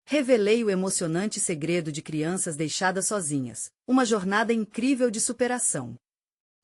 Revelei o emocionante segredo de crianças deixadas sozinhas. Uma jornada incrível de superação.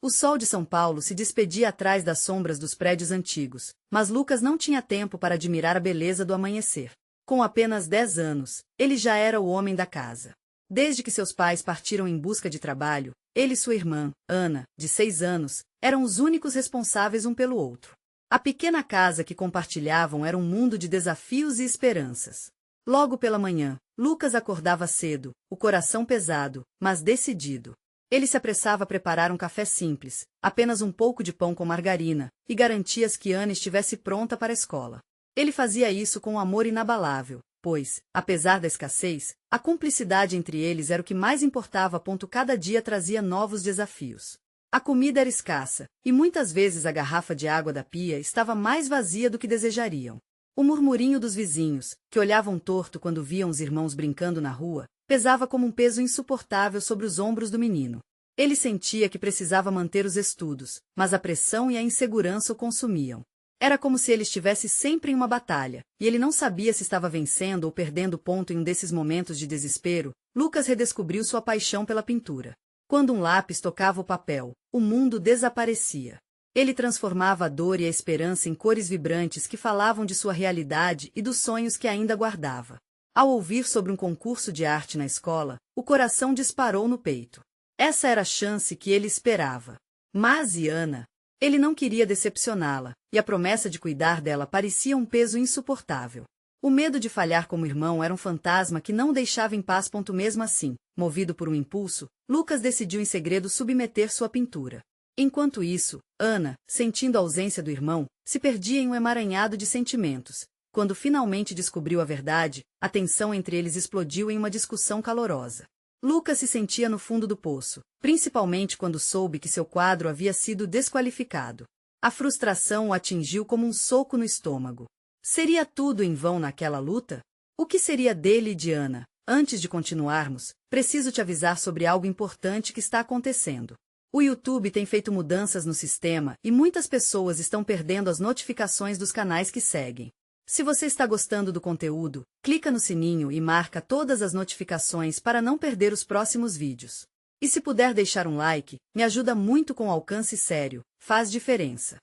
O sol de São Paulo se despedia atrás das sombras dos prédios antigos, mas Lucas não tinha tempo para admirar a beleza do amanhecer. Com apenas 10 anos, ele já era o homem da casa. Desde que seus pais partiram em busca de trabalho, ele e sua irmã, Ana, de 6 anos, eram os únicos responsáveis um pelo outro. A pequena casa que compartilhavam era um mundo de desafios e esperanças. Logo pela manhã, Lucas acordava cedo, o coração pesado, mas decidido. Ele se apressava a preparar um café simples, apenas um pouco de pão com margarina, e garantias que Ana estivesse pronta para a escola. Ele fazia isso com um amor inabalável, pois, apesar da escassez, a cumplicidade entre eles era o que mais importava. Cada dia trazia novos desafios. A comida era escassa, e muitas vezes a garrafa de água da pia estava mais vazia do que desejariam. O murmurinho dos vizinhos, que olhavam torto quando viam os irmãos brincando na rua, pesava como um peso insuportável sobre os ombros do menino. Ele sentia que precisava manter os estudos, mas a pressão e a insegurança o consumiam. Era como se ele estivesse sempre em uma batalha, e ele não sabia se estava vencendo ou perdendo ponto. Em um desses momentos de desespero, Lucas redescobriu sua paixão pela pintura. Quando um lápis tocava o papel, o mundo desaparecia. Ele transformava a dor e a esperança em cores vibrantes que falavam de sua realidade e dos sonhos que ainda guardava. Ao ouvir sobre um concurso de arte na escola, o coração disparou no peito. Essa era a chance que ele esperava. Mas e Ana? Ele não queria decepcioná-la, e a promessa de cuidar dela parecia um peso insuportável. O medo de falhar como irmão era um fantasma que não o deixava em paz. Mesmo assim, movido por um impulso, Lucas decidiu em segredo submeter sua pintura. Enquanto isso, Ana, sentindo a ausência do irmão, se perdia em um emaranhado de sentimentos. Quando finalmente descobriu a verdade, a tensão entre eles explodiu em uma discussão calorosa. Lucas se sentia no fundo do poço, principalmente quando soube que seu quadro havia sido desqualificado. A frustração o atingiu como um soco no estômago. Seria tudo em vão naquela luta? O que seria dele e de Ana? Antes de continuarmos, preciso te avisar sobre algo importante que está acontecendo. O YouTube tem feito mudanças no sistema e muitas pessoas estão perdendo as notificações dos canais que seguem. Se você está gostando do conteúdo, clica no sininho e marca todas as notificações para não perder os próximos vídeos. E se puder deixar um like, me ajuda muito com alcance sério, faz diferença.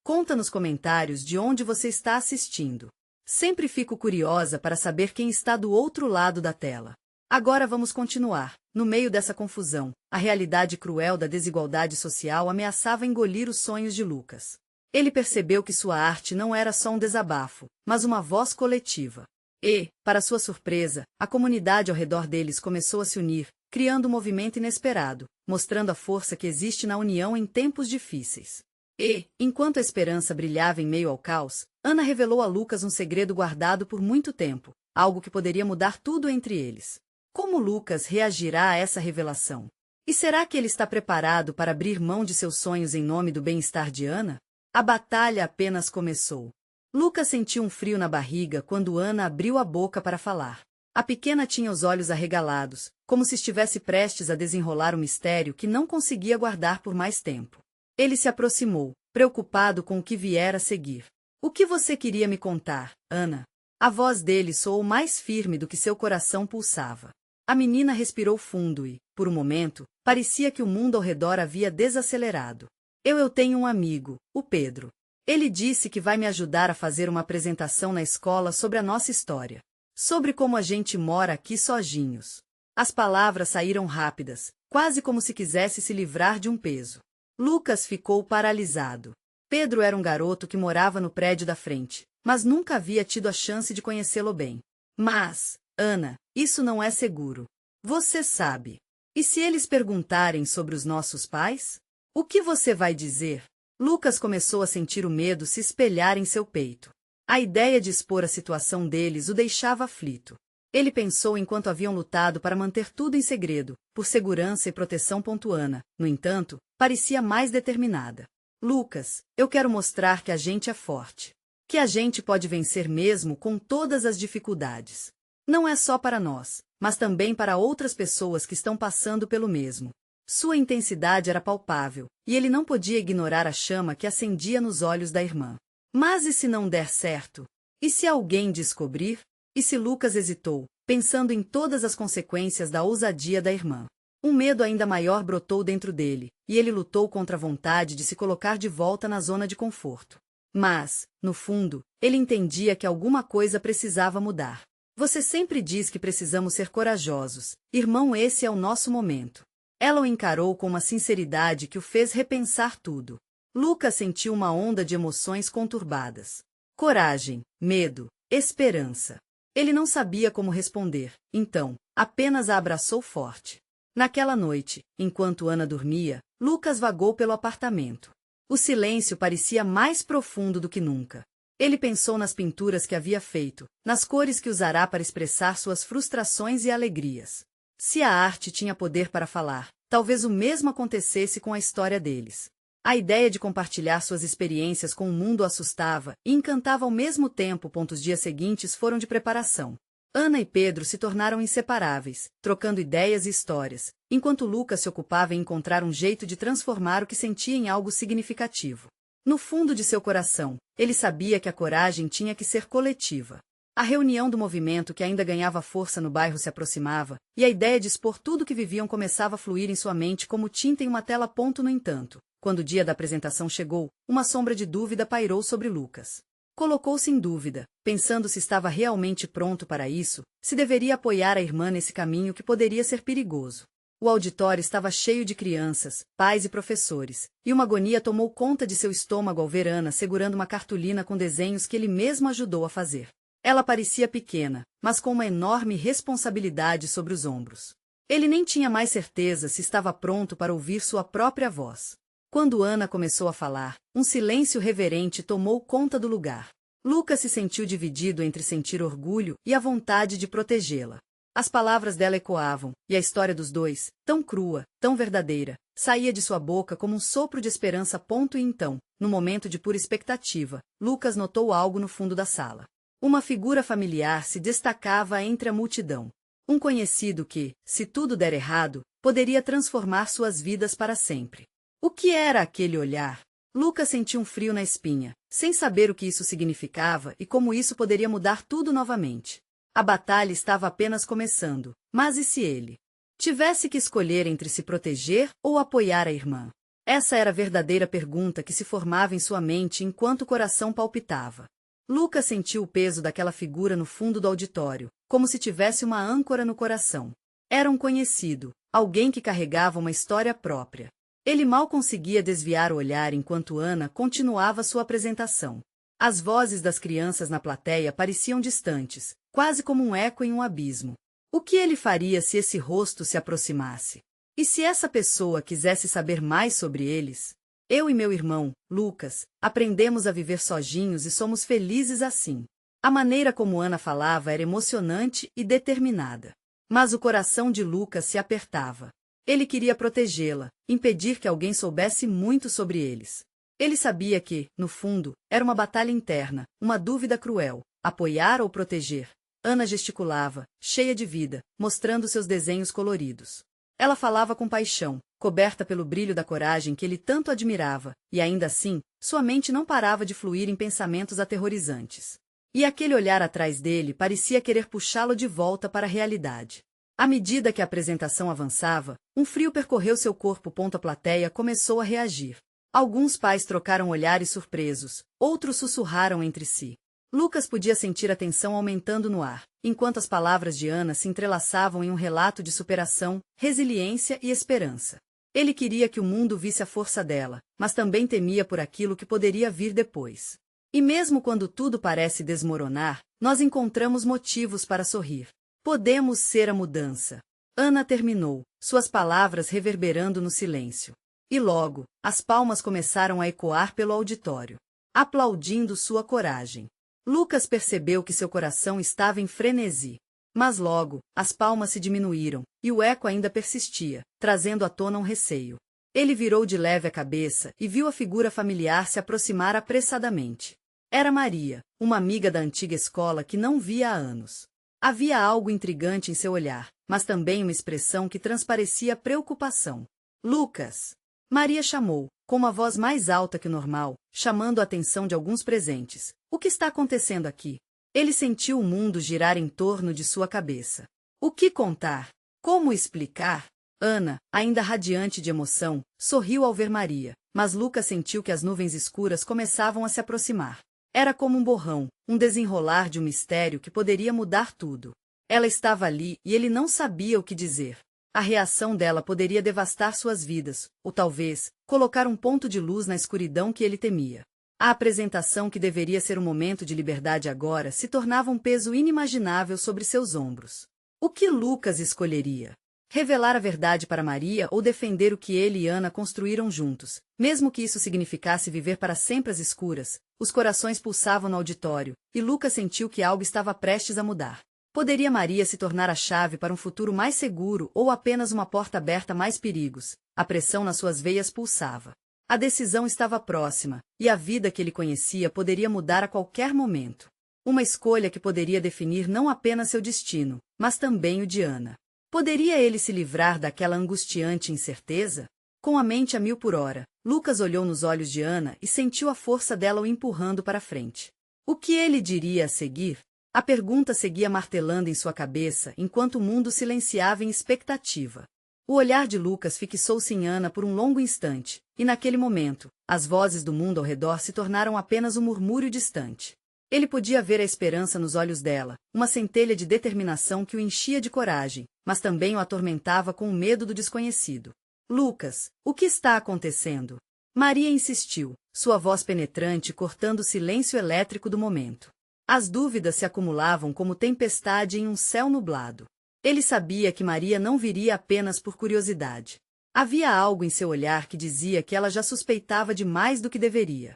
Conta nos comentários de onde você está assistindo. Sempre fico curiosa para saber quem está do outro lado da tela. Agora vamos continuar. No meio dessa confusão, a realidade cruel da desigualdade social ameaçava engolir os sonhos de Lucas. Ele percebeu que sua arte não era só um desabafo, mas uma voz coletiva. E, para sua surpresa, a comunidade ao redor deles começou a se unir, criando um movimento inesperado, mostrando a força que existe na união em tempos difíceis. E, enquanto a esperança brilhava em meio ao caos, Ana revelou a Lucas um segredo guardado por muito tempo, algo que poderia mudar tudo entre eles. Como Lucas reagirá a essa revelação? E será que ele está preparado para abrir mão de seus sonhos em nome do bem-estar de Ana? A batalha apenas começou. Lucas sentiu um frio na barriga quando Ana abriu a boca para falar. A pequena tinha os olhos arregalados, como se estivesse prestes a desenrolar um mistério que não conseguia guardar por mais tempo. Ele se aproximou, preocupado com o que viera a seguir. O que você queria me contar, Ana? A voz dele soou mais firme do que seu coração pulsava. A menina respirou fundo e, por um momento, parecia que o mundo ao redor havia desacelerado. Eu tenho um amigo, o Pedro. Ele disse que vai me ajudar a fazer uma apresentação na escola sobre a nossa história. Sobre como a gente mora aqui sozinhos. As palavras saíram rápidas, quase como se quisesse se livrar de um peso. Lucas ficou paralisado. Pedro era um garoto que morava no prédio da frente, mas nunca havia tido a chance de conhecê-lo bem. Mas, Ana, isso não é seguro. Você sabe. E se eles perguntarem sobre os nossos pais? O que você vai dizer? Lucas começou a sentir o medo se espelhar em seu peito. A ideia de expor a situação deles o deixava aflito. Ele pensou enquanto haviam lutado para manter tudo em segredo, por segurança e proteção. Ana, no entanto, parecia mais determinada. Lucas, eu quero mostrar que a gente é forte. Que a gente pode vencer mesmo com todas as dificuldades. Não é só para nós, mas também para outras pessoas que estão passando pelo mesmo. Sua intensidade era palpável, e ele não podia ignorar a chama que acendia nos olhos da irmã. Mas e se não der certo? E se alguém descobrir? E se Lucas hesitou, pensando em todas as consequências da ousadia da irmã? Um medo ainda maior brotou dentro dele, e ele lutou contra a vontade de se colocar de volta na zona de conforto. Mas, no fundo, ele entendia que alguma coisa precisava mudar. Você sempre diz que precisamos ser corajosos. Irmão, esse é o nosso momento. Ela o encarou com uma sinceridade que o fez repensar tudo. Lucas sentiu uma onda de emoções conturbadas. Coragem, medo, esperança. Ele não sabia como responder, então, apenas a abraçou forte. Naquela noite, enquanto Ana dormia, Lucas vagou pelo apartamento. O silêncio parecia mais profundo do que nunca. Ele pensou nas pinturas que havia feito, nas cores que usará para expressar suas frustrações e alegrias. Se a arte tinha poder para falar, talvez o mesmo acontecesse com a história deles. A ideia de compartilhar suas experiências com o mundo o assustava e encantava ao mesmo tempo. Os dias seguintes foram de preparação. Ana e Pedro se tornaram inseparáveis, trocando ideias e histórias, enquanto Lucas se ocupava em encontrar um jeito de transformar o que sentia em algo significativo. No fundo de seu coração, ele sabia que a coragem tinha que ser coletiva. A reunião do movimento que ainda ganhava força no bairro se aproximava, e a ideia de expor tudo o que viviam começava a fluir em sua mente como tinta em uma tela. No entanto, quando o dia da apresentação chegou, uma sombra de dúvida pairou sobre Lucas. Colocou-se em dúvida, pensando se estava realmente pronto para isso, se deveria apoiar a irmã nesse caminho que poderia ser perigoso. O auditório estava cheio de crianças, pais e professores, e uma agonia tomou conta de seu estômago ao ver Ana segurando uma cartolina com desenhos que ele mesmo ajudou a fazer. Ela parecia pequena, mas com uma enorme responsabilidade sobre os ombros. Ele nem tinha mais certeza se estava pronto para ouvir sua própria voz. Quando Ana começou a falar, um silêncio reverente tomou conta do lugar. Lucas se sentiu dividido entre sentir orgulho e a vontade de protegê-la. As palavras dela ecoavam, e a história dos dois, tão crua, tão verdadeira, saía de sua boca como um sopro de esperança. E então, no momento de pura expectativa, Lucas notou algo no fundo da sala. Uma figura familiar se destacava entre a multidão. Um conhecido que, se tudo der errado, poderia transformar suas vidas para sempre. O que era aquele olhar? Lucas sentiu um frio na espinha, sem saber o que isso significava e como isso poderia mudar tudo novamente. A batalha estava apenas começando, mas e se ele tivesse que escolher entre se proteger ou apoiar a irmã? Essa era a verdadeira pergunta que se formava em sua mente enquanto o coração palpitava. Lucas sentiu o peso daquela figura no fundo do auditório, como se tivesse uma âncora no coração. Era um conhecido, alguém que carregava uma história própria. Ele mal conseguia desviar o olhar enquanto Ana continuava sua apresentação. As vozes das crianças na plateia pareciam distantes, quase como um eco em um abismo. O que ele faria se esse rosto se aproximasse? E se essa pessoa quisesse saber mais sobre eles? Eu e meu irmão, Lucas, aprendemos a viver sozinhos e somos felizes assim. A maneira como Ana falava era emocionante e determinada. Mas o coração de Lucas se apertava. Ele queria protegê-la, impedir que alguém soubesse muito sobre eles. Ele sabia que, no fundo, era uma batalha interna, uma dúvida cruel, apoiar ou proteger. Ana gesticulava, cheia de vida, mostrando seus desenhos coloridos. Ela falava com paixão, coberta pelo brilho da coragem que ele tanto admirava, e ainda assim, sua mente não parava de fluir em pensamentos aterrorizantes. E aquele olhar atrás dele parecia querer puxá-lo de volta para a realidade. À medida que a apresentação avançava, um frio percorreu seu corpo. A plateia começou a reagir. Alguns pais trocaram olhares surpresos, outros sussurraram entre si. Lucas podia sentir a tensão aumentando no ar, enquanto as palavras de Ana se entrelaçavam em um relato de superação, resiliência e esperança. Ele queria que o mundo visse a força dela, mas também temia por aquilo que poderia vir depois. E mesmo quando tudo parece desmoronar, nós encontramos motivos para sorrir. Podemos ser a mudança. Ana terminou, suas palavras reverberando no silêncio. E logo, as palmas começaram a ecoar pelo auditório, aplaudindo sua coragem. Lucas percebeu que seu coração estava em frenesi. Mas logo, as palmas se diminuíram, e o eco ainda persistia, trazendo à tona um receio. Ele virou de leve a cabeça e viu a figura familiar se aproximar apressadamente. Era Maria, uma amiga da antiga escola que não via há anos. Havia algo intrigante em seu olhar, mas também uma expressão que transparecia preocupação. Lucas! Maria chamou, com uma voz mais alta que o normal, chamando a atenção de alguns presentes. O que está acontecendo aqui? Ele sentiu o mundo girar em torno de sua cabeça. O que contar? Como explicar? Ana, ainda radiante de emoção, sorriu ao ver Maria, mas Lucas sentiu que as nuvens escuras começavam a se aproximar. Era como um borrão, um desenrolar de um mistério que poderia mudar tudo. Ela estava ali e ele não sabia o que dizer. A reação dela poderia devastar suas vidas, ou talvez, colocar um ponto de luz na escuridão que ele temia. A apresentação que deveria ser um momento de liberdade agora se tornava um peso inimaginável sobre seus ombros. O que Lucas escolheria? Revelar a verdade para Maria ou defender o que ele e Ana construíram juntos, mesmo que isso significasse viver para sempre às escuras? Os corações pulsavam no auditório, e Lucas sentiu que algo estava prestes a mudar. Poderia Maria se tornar a chave para um futuro mais seguro ou apenas uma porta aberta a mais perigos? A pressão nas suas veias pulsava. A decisão estava próxima, e a vida que ele conhecia poderia mudar a qualquer momento. Uma escolha que poderia definir não apenas seu destino, mas também o de Ana. Poderia ele se livrar daquela angustiante incerteza? Com a mente a 1000 por hora, Lucas olhou nos olhos de Ana e sentiu a força dela o empurrando para frente. O que ele diria a seguir? A pergunta seguia martelando em sua cabeça enquanto o mundo silenciava em expectativa. O olhar de Lucas fixou-se em Ana por um longo instante, e naquele momento, as vozes do mundo ao redor se tornaram apenas um murmúrio distante. Ele podia ver a esperança nos olhos dela, uma centelha de determinação que o enchia de coragem, mas também o atormentava com o medo do desconhecido. Lucas, o que está acontecendo? Maria insistiu, sua voz penetrante cortando o silêncio elétrico do momento. As dúvidas se acumulavam como tempestade em um céu nublado. Ele sabia que Maria não viria apenas por curiosidade. Havia algo em seu olhar que dizia que ela já suspeitava de mais do que deveria.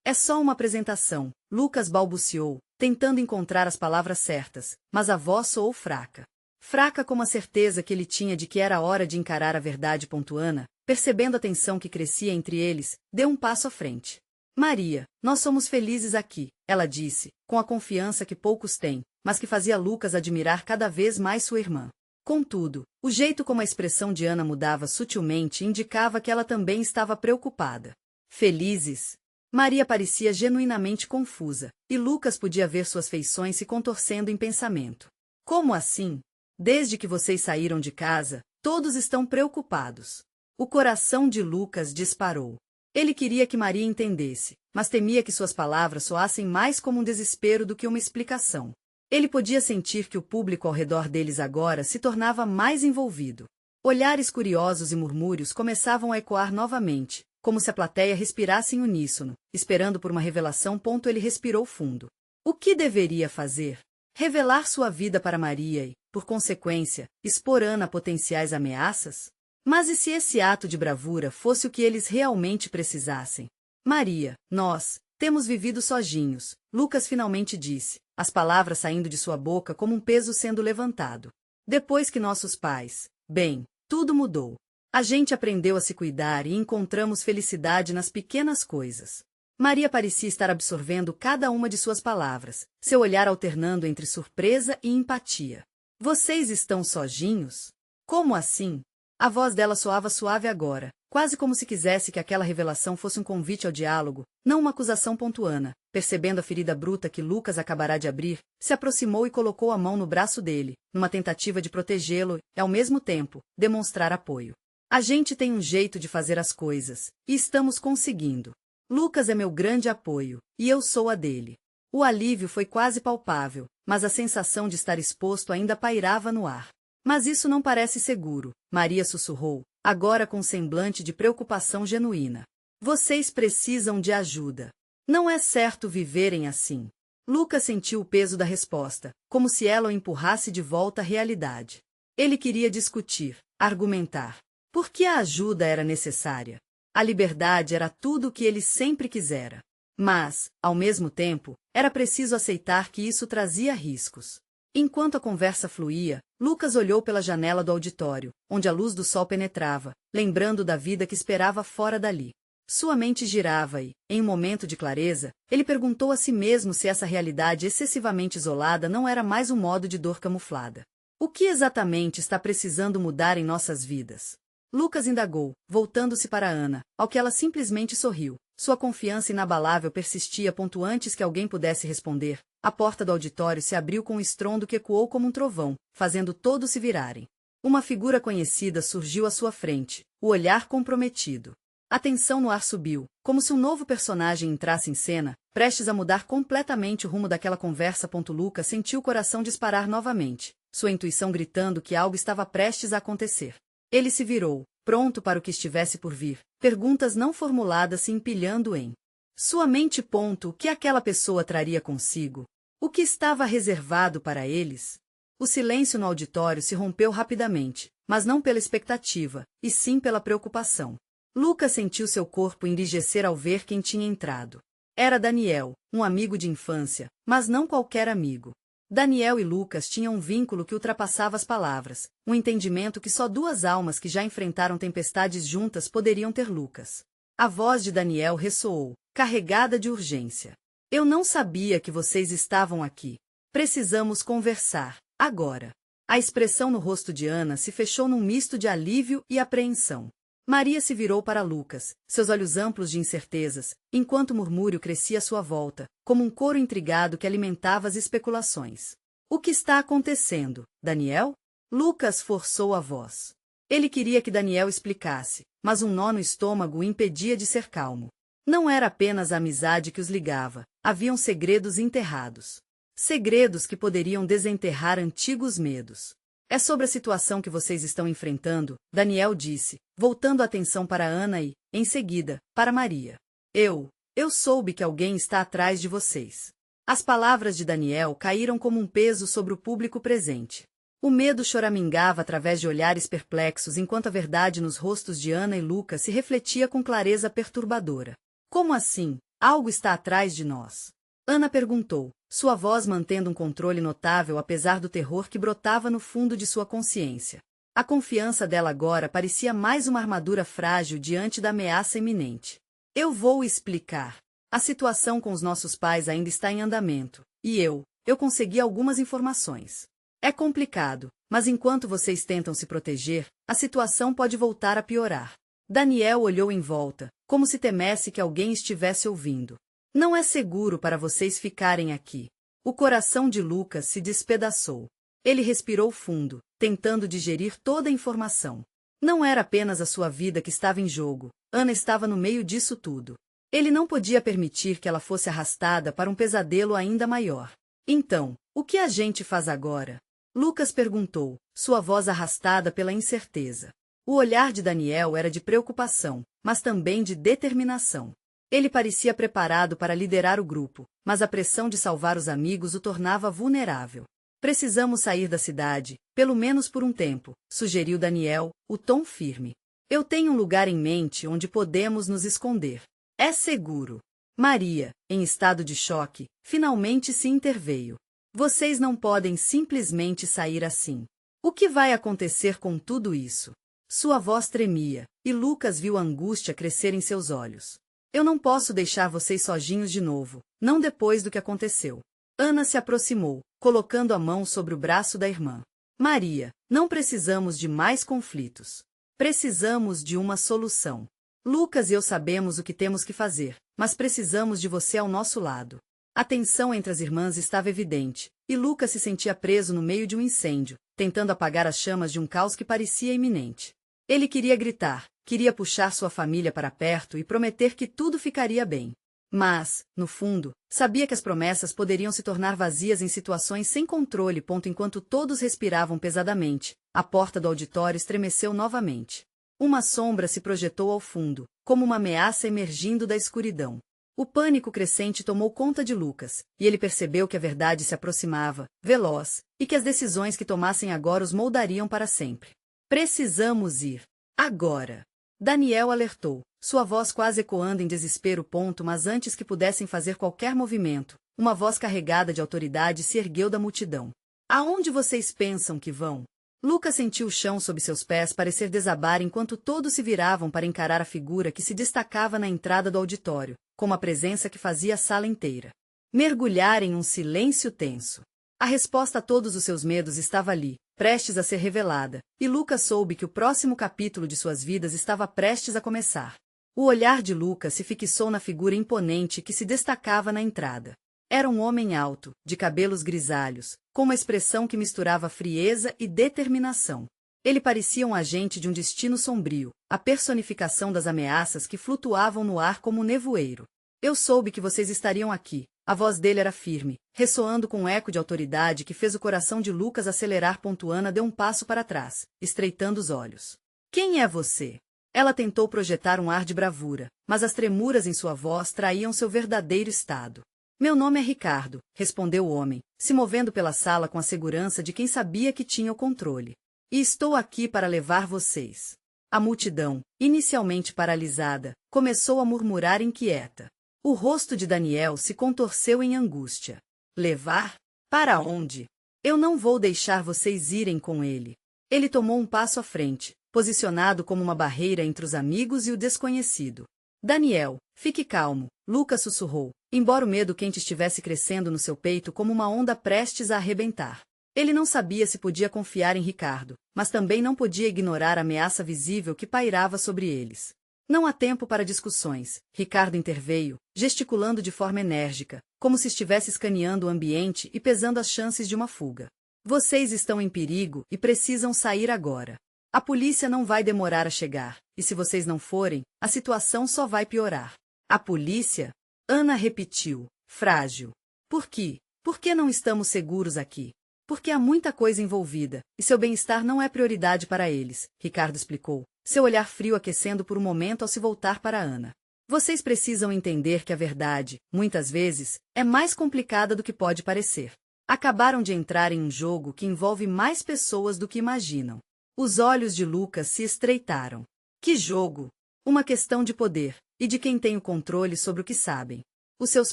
É só uma apresentação, Lucas balbuciou, tentando encontrar as palavras certas, mas a voz soou fraca. Fraca como a certeza que ele tinha de que era hora de encarar a verdade. Ana, percebendo a tensão que crescia entre eles, deu um passo à frente. Maria, nós somos felizes aqui, ela disse, com a confiança que poucos têm, mas que fazia Lucas admirar cada vez mais sua irmã. Contudo, o jeito como a expressão de Ana mudava sutilmente indicava que ela também estava preocupada. Felizes? Maria parecia genuinamente confusa, e Lucas podia ver suas feições se contorcendo em pensamento. Como assim? Desde que vocês saíram de casa, todos estão preocupados. O coração de Lucas disparou. Ele queria que Maria entendesse, mas temia que suas palavras soassem mais como um desespero do que uma explicação. Ele podia sentir que o público ao redor deles agora se tornava mais envolvido. Olhares curiosos e murmúrios começavam a ecoar novamente, como se a plateia respirasse em uníssono, esperando por uma revelação. Ele respirou fundo. O que deveria fazer? Revelar sua vida para Maria e, por consequência, expor Ana a potenciais ameaças? Mas e se esse ato de bravura fosse o que eles realmente precisassem? Maria, nós temos vivido sozinhos, Lucas finalmente disse, as palavras saindo de sua boca como um peso sendo levantado. Depois que nossos pais... Bem, tudo mudou. A gente aprendeu a se cuidar e encontramos felicidade nas pequenas coisas. Maria parecia estar absorvendo cada uma de suas palavras, seu olhar alternando entre surpresa e empatia. Vocês estão sozinhos? Como assim? A voz dela soava suave agora, quase como se quisesse que aquela revelação fosse um convite ao diálogo, não uma acusação. Ana, percebendo a ferida bruta que Lucas acabará de abrir, se aproximou e colocou a mão no braço dele, numa tentativa de protegê-lo e, ao mesmo tempo, demonstrar apoio. A gente tem um jeito de fazer as coisas, e estamos conseguindo. Lucas é meu grande apoio, e eu sou a dele. O alívio foi quase palpável, mas a sensação de estar exposto ainda pairava no ar. Mas isso não parece seguro, Maria sussurrou, agora com um semblante de preocupação genuína. Vocês precisam de ajuda. Não é certo viverem assim. Lucas sentiu o peso da resposta, como se ela o empurrasse de volta à realidade. Ele queria discutir, argumentar. Por que a ajuda era necessária? A liberdade era tudo o que ele sempre quisera. Mas, ao mesmo tempo, era preciso aceitar que isso trazia riscos. Enquanto a conversa fluía, Lucas olhou pela janela do auditório, onde a luz do sol penetrava, lembrando da vida que esperava fora dali. Sua mente girava e, em um momento de clareza, ele perguntou a si mesmo se essa realidade excessivamente isolada não era mais um modo de dor camuflada. O que exatamente está precisando mudar em nossas vidas? Lucas indagou, voltando-se para Ana, ao que ela simplesmente sorriu. Sua confiança inabalável persistia. Antes que alguém pudesse responder, a porta do auditório se abriu com um estrondo que ecoou como um trovão, fazendo todos se virarem. Uma figura conhecida surgiu à sua frente, o olhar comprometido. A tensão no ar subiu, como se um novo personagem entrasse em cena, prestes a mudar completamente o rumo daquela conversa. Lucas sentiu o coração disparar novamente, sua intuição gritando que algo estava prestes a acontecer. Ele se virou, pronto para o que estivesse por vir, perguntas não formuladas se empilhando em sua mente. O que aquela pessoa traria consigo? O que estava reservado para eles? O silêncio no auditório se rompeu rapidamente, mas não pela expectativa, e sim pela preocupação. Lucas sentiu seu corpo enrijecer ao ver quem tinha entrado. Era Daniel, um amigo de infância, mas não qualquer amigo. Daniel e Lucas tinham um vínculo que ultrapassava as palavras, um entendimento que só duas almas que já enfrentaram tempestades juntas poderiam ter. Lucas. A voz de Daniel ressoou, carregada de urgência. Eu não sabia que vocês estavam aqui. Precisamos conversar, agora. A expressão no rosto de Ana se fechou num misto de alívio e apreensão. Maria se virou para Lucas, seus olhos amplos de incertezas, enquanto o murmúrio crescia à sua volta, como um coro intrigado que alimentava as especulações. O que está acontecendo, Daniel? Lucas forçou a voz. Ele queria que Daniel explicasse, mas um nó no estômago o impedia de ser calmo. Não era apenas a amizade que os ligava, haviam segredos enterrados. Segredos que poderiam desenterrar antigos medos. É sobre a situação que vocês estão enfrentando, Daniel disse, voltando a atenção para Ana e, em seguida, para Maria. Eu soube que alguém está atrás de vocês. As palavras de Daniel caíram como um peso sobre o público presente. O medo choramingava através de olhares perplexos enquanto a verdade nos rostos de Ana e Lucas se refletia com clareza perturbadora. Como assim? Algo está atrás de nós? Ana perguntou, sua voz mantendo um controle notável apesar do terror que brotava no fundo de sua consciência. A confiança dela agora parecia mais uma armadura frágil diante da ameaça iminente. Eu vou explicar. A situação com os nossos pais ainda está em andamento, e eu consegui algumas informações. É complicado, mas enquanto vocês tentam se proteger, a situação pode voltar a piorar. Daniel olhou em volta, como se temesse que alguém estivesse ouvindo. Não é seguro para vocês ficarem aqui. O coração de Lucas se despedaçou. Ele respirou fundo, tentando digerir toda a informação. Não era apenas a sua vida que estava em jogo, Ana estava no meio disso tudo. Ele não podia permitir que ela fosse arrastada para um pesadelo ainda maior. Então, o que a gente faz agora? Lucas perguntou, sua voz arrastada pela incerteza. O olhar de Daniel era de preocupação, mas também de determinação. Ele parecia preparado para liderar o grupo, mas a pressão de salvar os amigos o tornava vulnerável. Precisamos sair da cidade, pelo menos por um tempo, sugeriu Daniel, o tom firme. Eu tenho um lugar em mente onde podemos nos esconder. É seguro. Maria, em estado de choque, finalmente se interveio. Vocês não podem simplesmente sair assim. O que vai acontecer com tudo isso? Sua voz tremia, e Lucas viu a angústia crescer em seus olhos. Eu não posso deixar vocês sozinhos de novo, não depois do que aconteceu. Ana se aproximou, colocando a mão sobre o braço da irmã. Maria, não precisamos de mais conflitos. Precisamos de uma solução. Lucas e eu sabemos o que temos que fazer, mas precisamos de você ao nosso lado. A tensão entre as irmãs estava evidente, e Lucas se sentia preso no meio de um incêndio, tentando apagar as chamas de um caos que parecia iminente. Ele queria gritar, queria puxar sua família para perto e prometer que tudo ficaria bem. Mas, no fundo, sabia que as promessas poderiam se tornar vazias em situações sem controle. Enquanto todos respiravam pesadamente, a porta do auditório estremeceu novamente. Uma sombra se projetou ao fundo, como uma ameaça emergindo da escuridão. O pânico crescente tomou conta de Lucas, e ele percebeu que a verdade se aproximava, veloz, e que as decisões que tomassem agora os moldariam para sempre. Precisamos ir. Agora. Daniel alertou, sua voz quase ecoando em desespero. Mas antes que pudessem fazer qualquer movimento, uma voz carregada de autoridade se ergueu da multidão. Aonde vocês pensam que vão? Lucas sentiu o chão sob seus pés parecer desabar enquanto todos se viravam para encarar a figura que se destacava na entrada do auditório, com uma presença que fazia a sala inteira mergulhar em um silêncio tenso. A resposta a todos os seus medos estava ali, prestes a ser revelada, e Lucas soube que o próximo capítulo de suas vidas estava prestes a começar. O olhar de Lucas se fixou na figura imponente que se destacava na entrada. Era um homem alto, de cabelos grisalhos, com uma expressão que misturava frieza e determinação. Ele parecia um agente de um destino sombrio, a personificação das ameaças que flutuavam no ar como um nevoeiro. Eu soube que vocês estariam aqui. A voz dele era firme, ressoando com um eco de autoridade que fez o coração de Lucas acelerar. Ana deu um passo para trás, estreitando os olhos. Quem é você? Ela tentou projetar um ar de bravura, mas as tremuras em sua voz traíam seu verdadeiro estado. Meu nome é Ricardo, respondeu o homem, se movendo pela sala com a segurança de quem sabia que tinha o controle. E estou aqui para levar vocês. A multidão, inicialmente paralisada, começou a murmurar inquieta. O rosto de Daniel se contorceu em angústia. Levar? Para onde? Eu não vou deixar vocês irem com ele. Ele tomou um passo à frente, posicionado como uma barreira entre os amigos e o desconhecido. Daniel, fique calmo, Lucas sussurrou, embora o medo quente estivesse crescendo no seu peito como uma onda prestes a arrebentar. Ele não sabia se podia confiar em Ricardo, mas também não podia ignorar a ameaça visível que pairava sobre eles. Não há tempo para discussões, Ricardo interveio, gesticulando de forma enérgica, como se estivesse escaneando o ambiente e pesando as chances de uma fuga. Vocês estão em perigo e precisam sair agora. A polícia não vai demorar a chegar, e se vocês não forem, a situação só vai piorar. A polícia? Ana repetiu, frágil. Por quê? Por que não estamos seguros aqui? Porque há muita coisa envolvida, e seu bem-estar não é prioridade para eles, Ricardo explicou, seu olhar frio aquecendo por um momento ao se voltar para Ana. Vocês precisam entender que a verdade, muitas vezes, é mais complicada do que pode parecer. Acabaram de entrar em um jogo que envolve mais pessoas do que imaginam. Os olhos de Lucas se estreitaram. Que jogo? Uma questão de poder, e de quem tem o controle sobre o que sabem. Os seus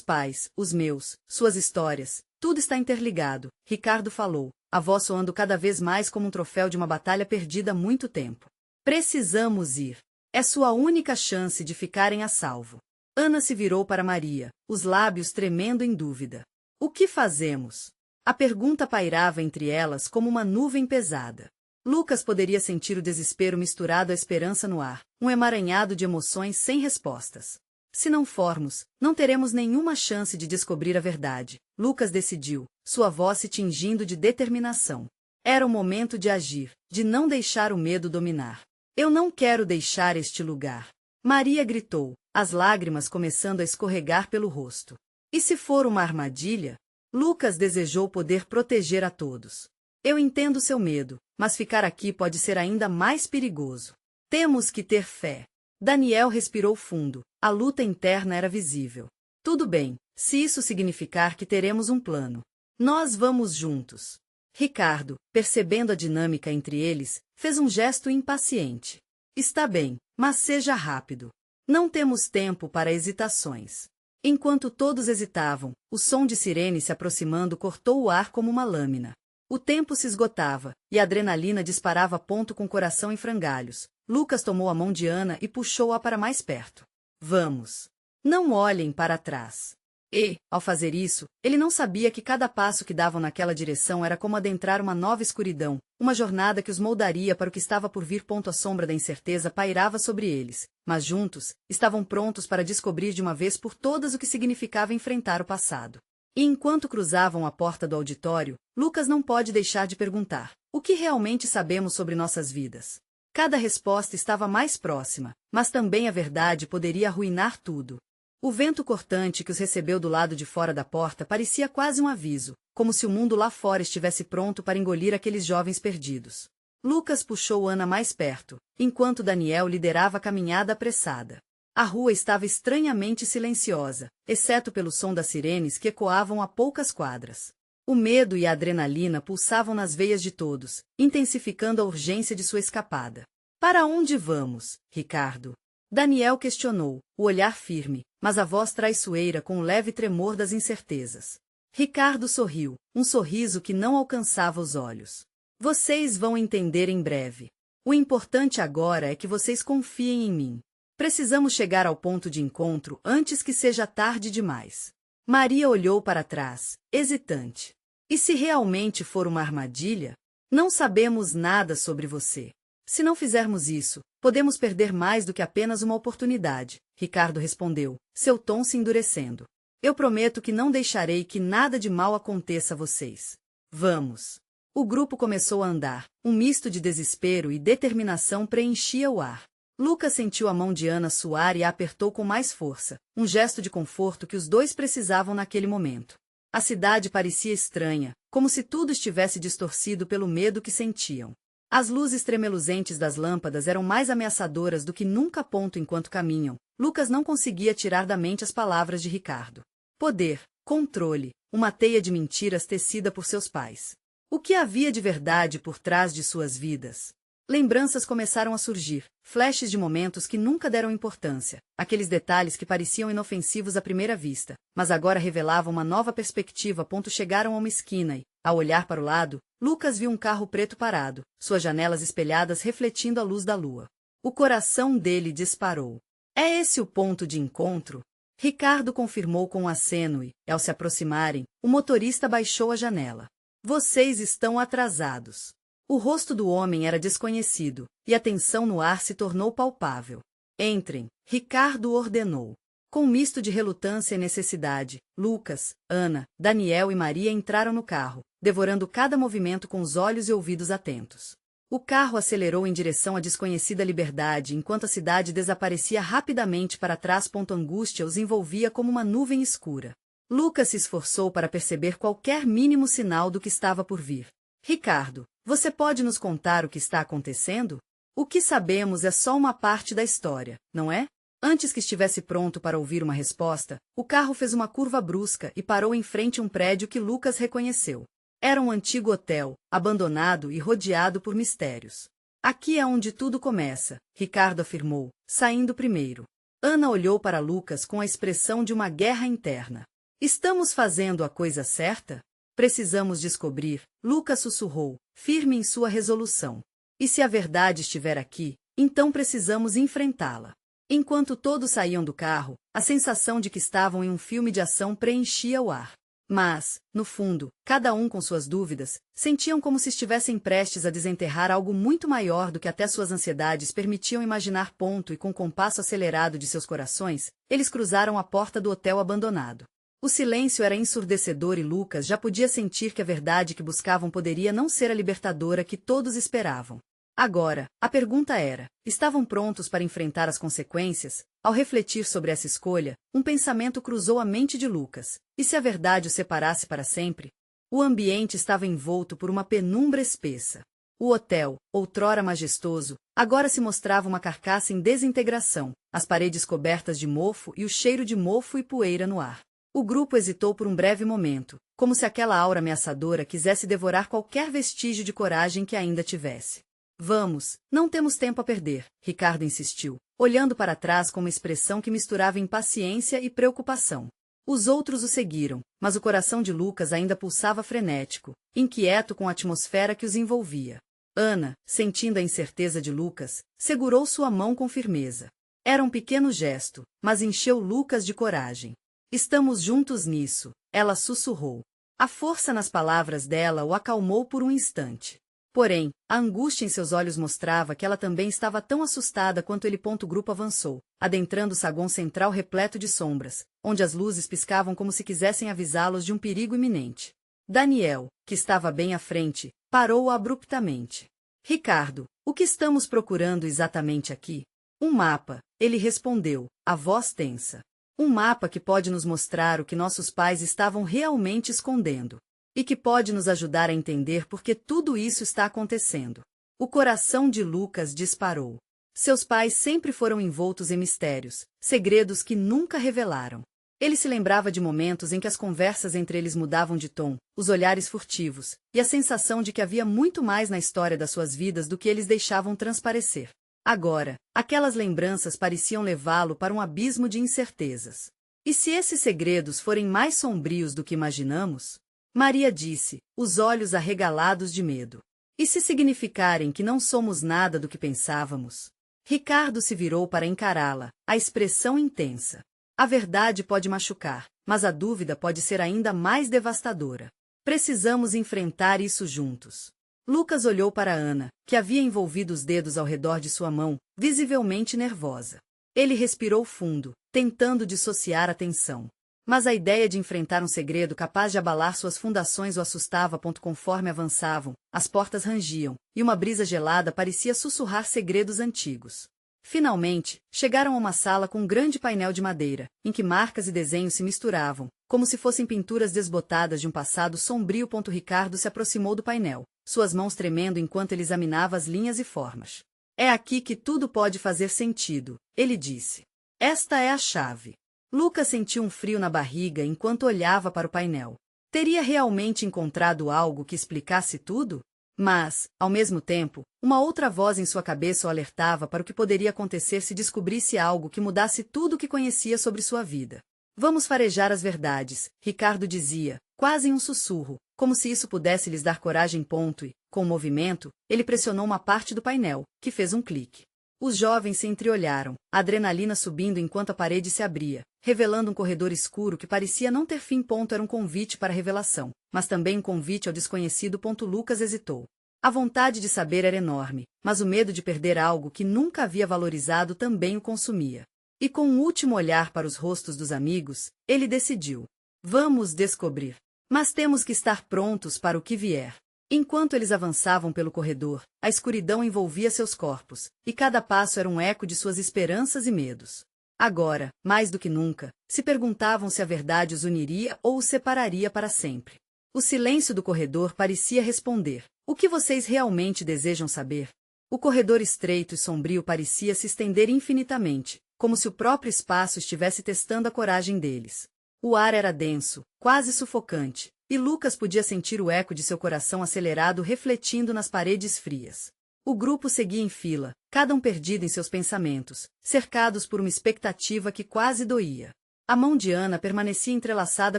pais, os meus, suas histórias, tudo está interligado, Ricardo falou, a voz soando cada vez mais como um troféu de uma batalha perdida há muito tempo. Precisamos ir. É sua única chance de ficarem a salvo. Ana se virou para Maria, os lábios tremendo em dúvida. O que fazemos? A pergunta pairava entre elas como uma nuvem pesada. Lucas poderia sentir o desespero misturado à esperança no ar, um emaranhado de emoções sem respostas. Se não formos, não teremos nenhuma chance de descobrir a verdade, Lucas decidiu, sua voz se tingindo de determinação. Era o momento de agir, de não deixar o medo dominar. Eu não quero deixar este lugar. Maria gritou, as lágrimas começando a escorregar pelo rosto. E se for uma armadilha? Lucas desejou poder proteger a todos. Eu entendo seu medo, mas ficar aqui pode ser ainda mais perigoso. Temos que ter fé. Daniel respirou fundo, a luta interna era visível. Tudo bem, se isso significar que teremos um plano. Nós vamos juntos. Ricardo, percebendo a dinâmica entre eles, fez um gesto impaciente. Está bem, mas seja rápido. Não temos tempo para hesitações. Enquanto todos hesitavam, o som de sirene se aproximando cortou o ar como uma lâmina. O tempo se esgotava, e a adrenalina disparava a ponto com o coração em frangalhos. Lucas tomou a mão de Ana e puxou-a para mais perto. Vamos. Não olhem para trás. E, ao fazer isso, ele não sabia que cada passo que davam naquela direção era como adentrar uma nova escuridão, uma jornada que os moldaria para o que estava por vir. A sombra da incerteza pairava sobre eles, mas juntos, estavam prontos para descobrir de uma vez por todas o que significava enfrentar o passado. E enquanto cruzavam a porta do auditório, Lucas não pode deixar de perguntar: o que realmente sabemos sobre nossas vidas? Cada resposta estava mais próxima, mas também a verdade poderia arruinar tudo. O vento cortante que os recebeu do lado de fora da porta parecia quase um aviso, como se o mundo lá fora estivesse pronto para engolir aqueles jovens perdidos. Lucas puxou Ana mais perto, enquanto Daniel liderava a caminhada apressada. A rua estava estranhamente silenciosa, exceto pelo som das sirenes que ecoavam a poucas quadras. O medo e a adrenalina pulsavam nas veias de todos, intensificando a urgência de sua escapada. Para onde vamos, Ricardo? Daniel questionou, o olhar firme, mas a voz traiçoeira com o leve tremor das incertezas. Ricardo sorriu, um sorriso que não alcançava os olhos. Vocês vão entender em breve. O importante agora é que vocês confiem em mim. Precisamos chegar ao ponto de encontro antes que seja tarde demais. Maria olhou para trás, hesitante. E se realmente for uma armadilha? Não sabemos nada sobre você. Se não fizermos isso, podemos perder mais do que apenas uma oportunidade, Ricardo respondeu, seu tom se endurecendo. Eu prometo que não deixarei que nada de mal aconteça a vocês. Vamos. O grupo começou a andar. Um misto de desespero e determinação preenchia o ar. Lucas sentiu a mão de Ana suar e a apertou com mais força, um gesto de conforto que os dois precisavam naquele momento. A cidade parecia estranha, como se tudo estivesse distorcido pelo medo que sentiam. As luzes tremeluzentes das lâmpadas eram mais ameaçadoras do que nunca enquanto caminham. Lucas não conseguia tirar da mente as palavras de Ricardo. Poder, controle, uma teia de mentiras tecida por seus pais. O que havia de verdade por trás de suas vidas? Lembranças começaram a surgir, flashes de momentos que nunca deram importância, aqueles detalhes que pareciam inofensivos à primeira vista, mas agora revelavam uma nova perspectiva. Chegaram a uma esquina e, ao olhar para o lado, Lucas viu um carro preto parado, suas janelas espelhadas refletindo a luz da lua. O coração dele disparou. É esse o ponto de encontro? Ricardo confirmou com um aceno e, ao se aproximarem, o motorista baixou a janela. Vocês estão atrasados. O rosto do homem era desconhecido, e a tensão no ar se tornou palpável. Entrem, Ricardo ordenou. Com um misto de relutância e necessidade, Lucas, Ana, Daniel e Maria entraram no carro, devorando cada movimento com os olhos e ouvidos atentos. O carro acelerou em direção à desconhecida liberdade enquanto a cidade desaparecia rapidamente para trás. A angústia os envolvia como uma nuvem escura. Lucas se esforçou para perceber qualquer mínimo sinal do que estava por vir. Ricardo, você pode nos contar o que está acontecendo? O que sabemos é só uma parte da história, não é? Antes que estivesse pronto para ouvir uma resposta, o carro fez uma curva brusca e parou em frente a um prédio que Lucas reconheceu. Era um antigo hotel, abandonado e rodeado por mistérios. Aqui é onde tudo começa, Ricardo afirmou, saindo primeiro. Ana olhou para Lucas com a expressão de uma guerra interna. Estamos fazendo a coisa certa? Precisamos descobrir, Lucas sussurrou, firme em sua resolução. E se a verdade estiver aqui, então precisamos enfrentá-la. Enquanto todos saíam do carro, a sensação de que estavam em um filme de ação preenchia o ar. Mas, no fundo, cada um com suas dúvidas, sentiam como se estivessem prestes a desenterrar algo muito maior do que até suas ansiedades permitiam imaginar. E com o compasso acelerado de seus corações, eles cruzaram a porta do hotel abandonado. O silêncio era ensurdecedor e Lucas já podia sentir que a verdade que buscavam poderia não ser a libertadora que todos esperavam. Agora, a pergunta era, estavam prontos para enfrentar as consequências? Ao refletir sobre essa escolha, um pensamento cruzou a mente de Lucas. E se a verdade o separasse para sempre? O ambiente estava envolto por uma penumbra espessa. O hotel, outrora majestoso, agora se mostrava uma carcaça em desintegração, as paredes cobertas de mofo e o cheiro de mofo e poeira no ar. O grupo hesitou por um breve momento, como se aquela aura ameaçadora quisesse devorar qualquer vestígio de coragem que ainda tivesse. Vamos, não temos tempo a perder, Ricardo insistiu, olhando para trás com uma expressão que misturava impaciência e preocupação. Os outros o seguiram, mas o coração de Lucas ainda pulsava frenético, inquieto com a atmosfera que os envolvia. Ana, sentindo a incerteza de Lucas, segurou sua mão com firmeza. Era um pequeno gesto, mas encheu Lucas de coragem. Estamos juntos nisso, ela sussurrou. A força nas palavras dela o acalmou por um instante. Porém, a angústia em seus olhos mostrava que ela também estava tão assustada quanto ele. O grupo avançou, adentrando o saguão central repleto de sombras, onde as luzes piscavam como se quisessem avisá-los de um perigo iminente. Daniel, que estava bem à frente, parou abruptamente. Ricardo, o que estamos procurando exatamente aqui? Um mapa, ele respondeu, a voz tensa. Um mapa que pode nos mostrar o que nossos pais estavam realmente escondendo. E que pode nos ajudar a entender por que tudo isso está acontecendo. O coração de Lucas disparou. Seus pais sempre foram envoltos em mistérios, segredos que nunca revelaram. Ele se lembrava de momentos em que as conversas entre eles mudavam de tom, os olhares furtivos, e a sensação de que havia muito mais na história das suas vidas do que eles deixavam transparecer. Agora, aquelas lembranças pareciam levá-lo para um abismo de incertezas. E se esses segredos forem mais sombrios do que imaginamos? Maria disse, os olhos arregalados de medo. E se significarem que não somos nada do que pensávamos? Ricardo se virou para encará-la, a expressão intensa. A verdade pode machucar, mas a dúvida pode ser ainda mais devastadora. Precisamos enfrentar isso juntos. Lucas olhou para Ana, que havia envolvido os dedos ao redor de sua mão, visivelmente nervosa. Ele respirou fundo, tentando dissociar a tensão. Mas a ideia de enfrentar um segredo capaz de abalar suas fundações o assustava. Conforme avançavam, as portas rangiam, e uma brisa gelada parecia sussurrar segredos antigos. Finalmente, chegaram a uma sala com um grande painel de madeira, em que marcas e desenhos se misturavam, como se fossem pinturas desbotadas de um passado sombrio. Ricardo se aproximou do painel, suas mãos tremendo enquanto ele examinava as linhas e formas. É aqui que tudo pode fazer sentido, ele disse. Esta é a chave. Lucas sentiu um frio na barriga enquanto olhava para o painel. Teria realmente encontrado algo que explicasse tudo? Mas, ao mesmo tempo, uma outra voz em sua cabeça o alertava para o que poderia acontecer se descobrisse algo que mudasse tudo o que conhecia sobre sua vida. Vamos farejar as verdades, Ricardo dizia, quase em um sussurro, como se isso pudesse lhes dar coragem. E, com o movimento, ele pressionou uma parte do painel, que fez um clique. Os jovens se entreolharam, a adrenalina subindo enquanto a parede se abria, revelando um corredor escuro que parecia não ter fim. Era um convite para a revelação, mas também um convite ao desconhecido. Lucas hesitou. A vontade de saber era enorme, mas o medo de perder algo que nunca havia valorizado também o consumia. E com um último olhar para os rostos dos amigos, ele decidiu. Vamos descobrir. Mas temos que estar prontos para o que vier. Enquanto eles avançavam pelo corredor, a escuridão envolvia seus corpos, e cada passo era um eco de suas esperanças e medos. Agora, mais do que nunca, se perguntavam se a verdade os uniria ou os separaria para sempre. O silêncio do corredor parecia responder. O que vocês realmente desejam saber? O corredor estreito e sombrio parecia se estender infinitamente, como se o próprio espaço estivesse testando a coragem deles. O ar era denso, quase sufocante, e Lucas podia sentir o eco de seu coração acelerado refletindo nas paredes frias. O grupo seguia em fila, cada um perdido em seus pensamentos, cercados por uma expectativa que quase doía. A mão de Ana permanecia entrelaçada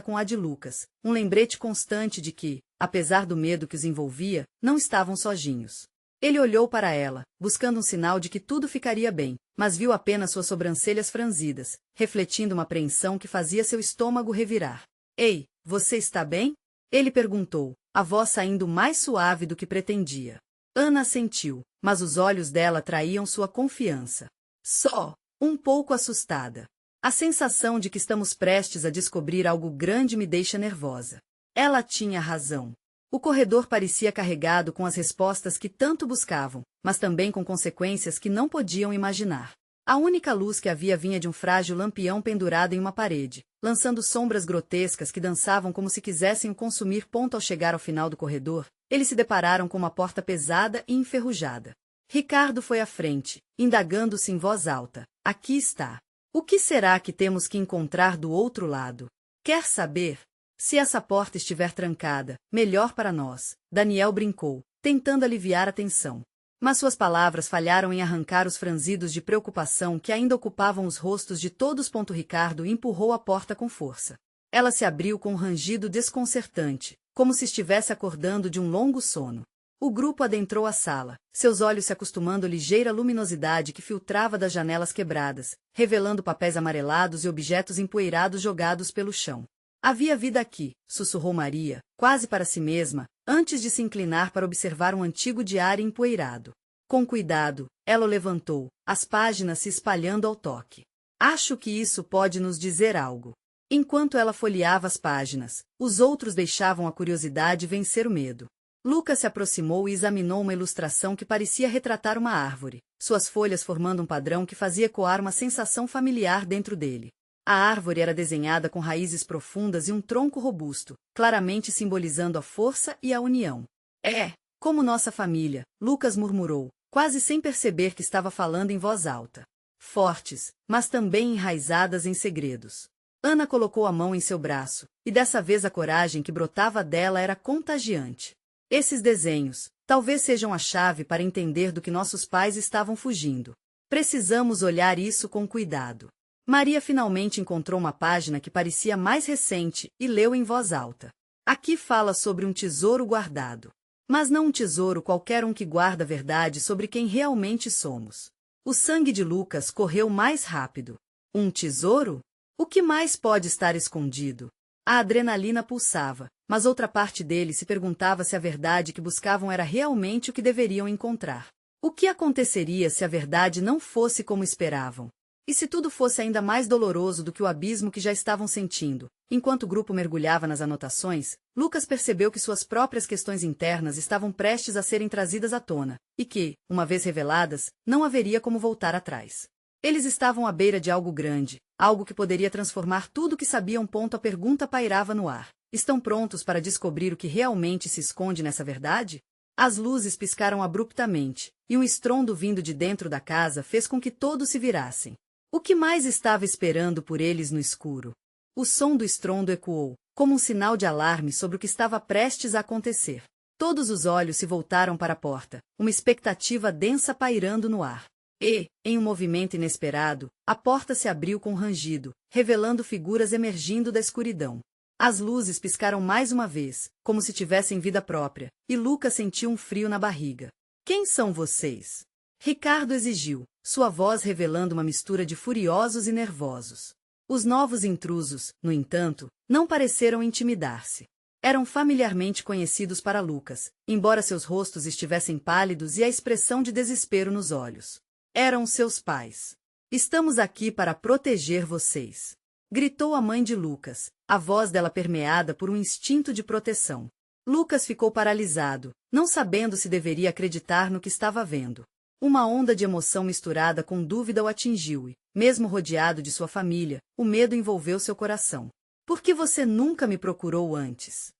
com a de Lucas, um lembrete constante de que, apesar do medo que os envolvia, não estavam sozinhos. Ele olhou para ela, buscando um sinal de que tudo ficaria bem, mas viu apenas suas sobrancelhas franzidas, refletindo uma apreensão que fazia seu estômago revirar. Ei, você está bem? Ele perguntou, a voz saindo mais suave do que pretendia. Ana assentiu, mas os olhos dela traíam sua confiança. Só, um pouco assustada. A sensação de que estamos prestes a descobrir algo grande me deixa nervosa. Ela tinha razão. O corredor parecia carregado com as respostas que tanto buscavam, mas também com consequências que não podiam imaginar. A única luz que havia vinha de um frágil lampião pendurado em uma parede, lançando sombras grotescas que dançavam como se quisessem o consumir. Ao chegar ao final do corredor, eles se depararam com uma porta pesada e enferrujada. Ricardo foi à frente, indagando-se em voz alta. Aqui está. O que será que temos que encontrar do outro lado? Quer saber? Se essa porta estiver trancada, melhor para nós, Daniel brincou, tentando aliviar a tensão. Mas suas palavras falharam em arrancar os franzidos de preocupação que ainda ocupavam os rostos de todos. Ricardo empurrou a porta com força. Ela se abriu com um rangido desconcertante, como se estivesse acordando de um longo sono. O grupo adentrou a sala, seus olhos se acostumando à ligeira luminosidade que filtrava das janelas quebradas, revelando papéis amarelados e objetos empoeirados jogados pelo chão. Havia vida aqui, sussurrou Maria, quase para si mesma, antes de se inclinar para observar um antigo diário empoeirado. Com cuidado, ela o levantou, as páginas se espalhando ao toque. Acho que isso pode nos dizer algo. Enquanto ela folheava as páginas, os outros deixavam a curiosidade vencer o medo. Lucas se aproximou e examinou uma ilustração que parecia retratar uma árvore, suas folhas formando um padrão que fazia ecoar uma sensação familiar dentro dele. A árvore era desenhada com raízes profundas e um tronco robusto, claramente simbolizando a força e a união. É, como nossa família, Lucas murmurou, quase sem perceber que estava falando em voz alta. Fortes, mas também enraizadas em segredos. Ana colocou a mão em seu braço, e dessa vez a coragem que brotava dela era contagiante. Esses desenhos, talvez sejam a chave para entender do que nossos pais estavam fugindo. Precisamos olhar isso com cuidado. Maria finalmente encontrou uma página que parecia mais recente e leu em voz alta. Aqui fala sobre um tesouro guardado. Mas não um tesouro qualquer um que guarda a verdade sobre quem realmente somos. O sangue de Lucas correu mais rápido. Um tesouro? O que mais pode estar escondido? A adrenalina pulsava, mas outra parte dele se perguntava se a verdade que buscavam era realmente o que deveriam encontrar. O que aconteceria se a verdade não fosse como esperavam? E se tudo fosse ainda mais doloroso do que o abismo que já estavam sentindo? Enquanto o grupo mergulhava nas anotações, Lucas percebeu que suas próprias questões internas estavam prestes a serem trazidas à tona, e que, uma vez reveladas, não haveria como voltar atrás. Eles estavam à beira de algo grande, algo que poderia transformar tudo o que sabiam. A pergunta pairava no ar. Estão prontos para descobrir o que realmente se esconde nessa verdade? As luzes piscaram abruptamente, e um estrondo vindo de dentro da casa fez com que todos se virassem. O que mais estava esperando por eles no escuro? O som do estrondo ecoou, como um sinal de alarme sobre o que estava prestes a acontecer. Todos os olhos se voltaram para a porta, uma expectativa densa pairando no ar. E, em um movimento inesperado, a porta se abriu com um rangido, revelando figuras emergindo da escuridão. As luzes piscaram mais uma vez, como se tivessem vida própria, e Lucas sentiu um frio na barriga. Quem são vocês? Ricardo exigiu, sua voz revelando uma mistura de furiosos e nervosos. Os novos intrusos, no entanto, não pareceram intimidar-se. Eram familiarmente conhecidos para Lucas, embora seus rostos estivessem pálidos e a expressão de desespero nos olhos. Eram seus pais. Estamos aqui para proteger vocês, gritou a mãe de Lucas, a voz dela permeada por um instinto de proteção. Lucas ficou paralisado, não sabendo se deveria acreditar no que estava vendo. Uma onda de emoção misturada com dúvida o atingiu e, mesmo rodeado de sua família, o medo envolveu seu coração. Por que você nunca me procurou antes?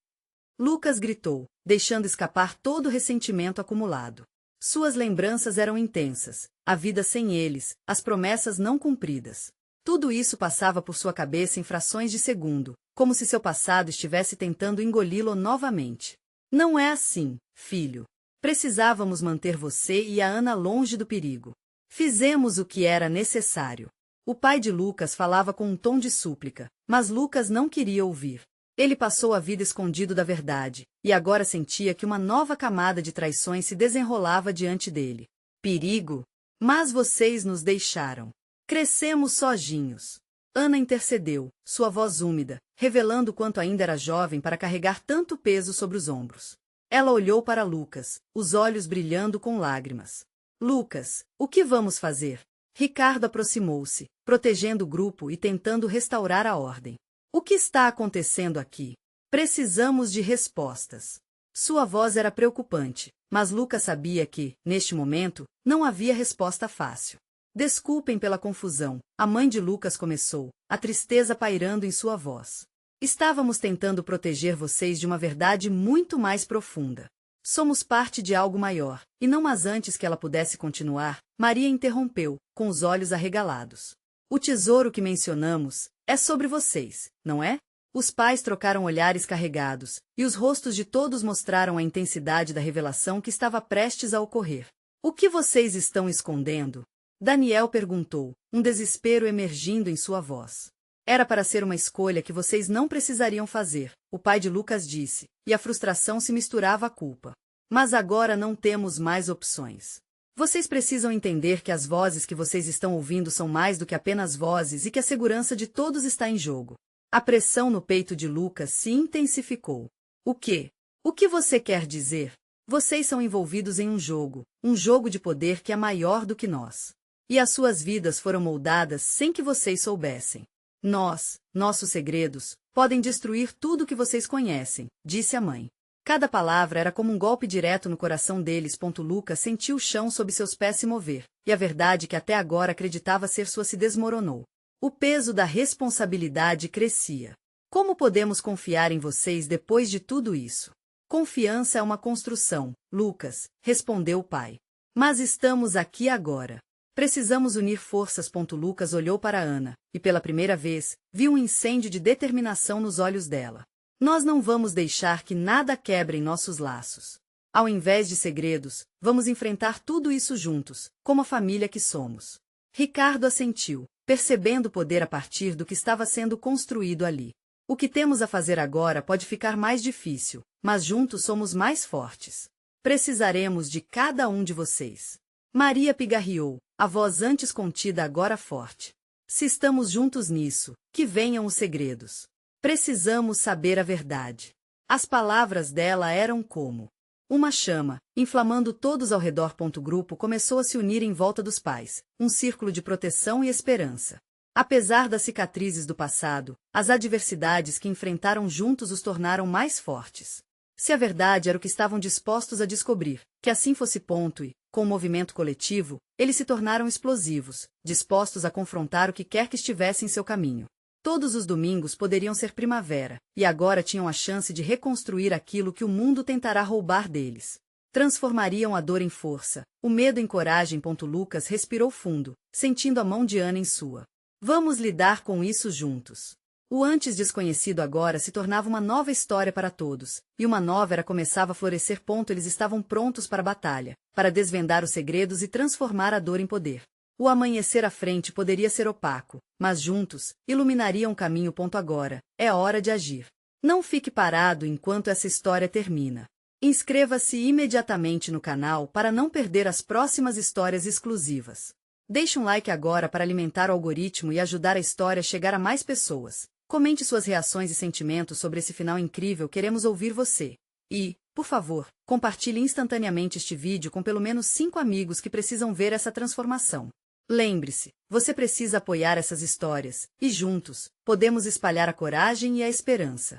Lucas gritou, deixando escapar todo o ressentimento acumulado. Suas lembranças eram intensas, a vida sem eles, as promessas não cumpridas. Tudo isso passava por sua cabeça em frações de segundo, como se seu passado estivesse tentando engoli-lo novamente. Não é assim, filho. Precisávamos manter você e a Ana longe do perigo. Fizemos o que era necessário. O pai de Lucas falava com um tom de súplica, mas Lucas não queria ouvir. Ele passou a vida escondido da verdade, e agora sentia que uma nova camada de traições se desenrolava diante dele. Perigo? Mas vocês nos deixaram. Crescemos sozinhos. Ana intercedeu, sua voz úmida, revelando quanto ainda era jovem para carregar tanto peso sobre os ombros. Ela olhou para Lucas, os olhos brilhando com lágrimas. Lucas, o que vamos fazer? Ricardo aproximou-se, protegendo o grupo e tentando restaurar a ordem. O que está acontecendo aqui? Precisamos de respostas. Sua voz era preocupante, mas Lucas sabia que, neste momento, não havia resposta fácil. Desculpem pela confusão, a mãe de Lucas começou, a tristeza pairando em sua voz. Estávamos tentando proteger vocês de uma verdade muito mais profunda. Somos parte de algo maior, e não mas antes que ela pudesse continuar, Maria interrompeu, com os olhos arregalados. O tesouro que mencionamos é sobre vocês, não é? Os pais trocaram olhares carregados, e os rostos de todos mostraram a intensidade da revelação que estava prestes a ocorrer. O que vocês estão escondendo? Daniel perguntou, um desespero emergindo em sua voz. Era para ser uma escolha que vocês não precisariam fazer, o pai de Lucas disse, e a frustração se misturava à culpa. Mas agora não temos mais opções. Vocês precisam entender que as vozes que vocês estão ouvindo são mais do que apenas vozes e que a segurança de todos está em jogo. A pressão no peito de Lucas se intensificou. O quê? O que você quer dizer? Vocês são envolvidos em um jogo de poder que é maior do que nós. E as suas vidas foram moldadas sem que vocês soubessem. Nossos segredos, podem destruir tudo o que vocês conhecem, disse a mãe. Cada palavra era como um golpe direto no coração deles. Lucas sentiu o chão sob seus pés se mover, e a verdade que até agora acreditava ser sua se desmoronou. O peso da responsabilidade crescia. Como podemos confiar em vocês depois de tudo isso? Confiança é uma construção, Lucas, respondeu o pai. Mas estamos aqui agora. Precisamos unir forças. Lucas olhou para Ana, e pela primeira vez, viu um incêndio de determinação nos olhos dela. Nós não vamos deixar que nada quebre em nossos laços. Ao invés de segredos, vamos enfrentar tudo isso juntos, como a família que somos. Ricardo assentiu, percebendo o poder a partir do que estava sendo construído ali. O que temos a fazer agora pode ficar mais difícil, mas juntos somos mais fortes. Precisaremos de cada um de vocês. Maria pigarreou, a voz antes contida agora forte. Se estamos juntos nisso, que venham os segredos. Precisamos saber a verdade. As palavras dela eram como uma chama, inflamando todos ao redor. O grupo começou a se unir em volta dos pais, um círculo de proteção e esperança. Apesar das cicatrizes do passado, as adversidades que enfrentaram juntos os tornaram mais fortes. Se a verdade era o que estavam dispostos a descobrir, que assim fosse ponto e, com o movimento coletivo, eles se tornaram explosivos, dispostos a confrontar o que quer que estivesse em seu caminho. Todos os domingos poderiam ser primavera, e agora tinham a chance de reconstruir aquilo que o mundo tentará roubar deles. Transformariam a dor em força, o medo em coragem. Lucas respirou fundo, sentindo a mão de Ana em sua. Vamos lidar com isso juntos. O antes desconhecido agora se tornava uma nova história para todos, e uma nova era começava a florescer. Eles estavam prontos para a batalha, para desvendar os segredos e transformar a dor em poder. O amanhecer à frente poderia ser opaco, mas juntos, iluminariam o caminho. Agora, é hora de agir. Não fique parado enquanto essa história termina. Inscreva-se imediatamente no canal para não perder as próximas histórias exclusivas. Deixe um like agora para alimentar o algoritmo e ajudar a história a chegar a mais pessoas. Comente suas reações e sentimentos sobre esse final incrível, queremos ouvir você. E, por favor, compartilhe instantaneamente este vídeo com pelo menos 5 amigos que precisam ver essa transformação. Lembre-se, você precisa apoiar essas histórias, e juntos, podemos espalhar a coragem e a esperança.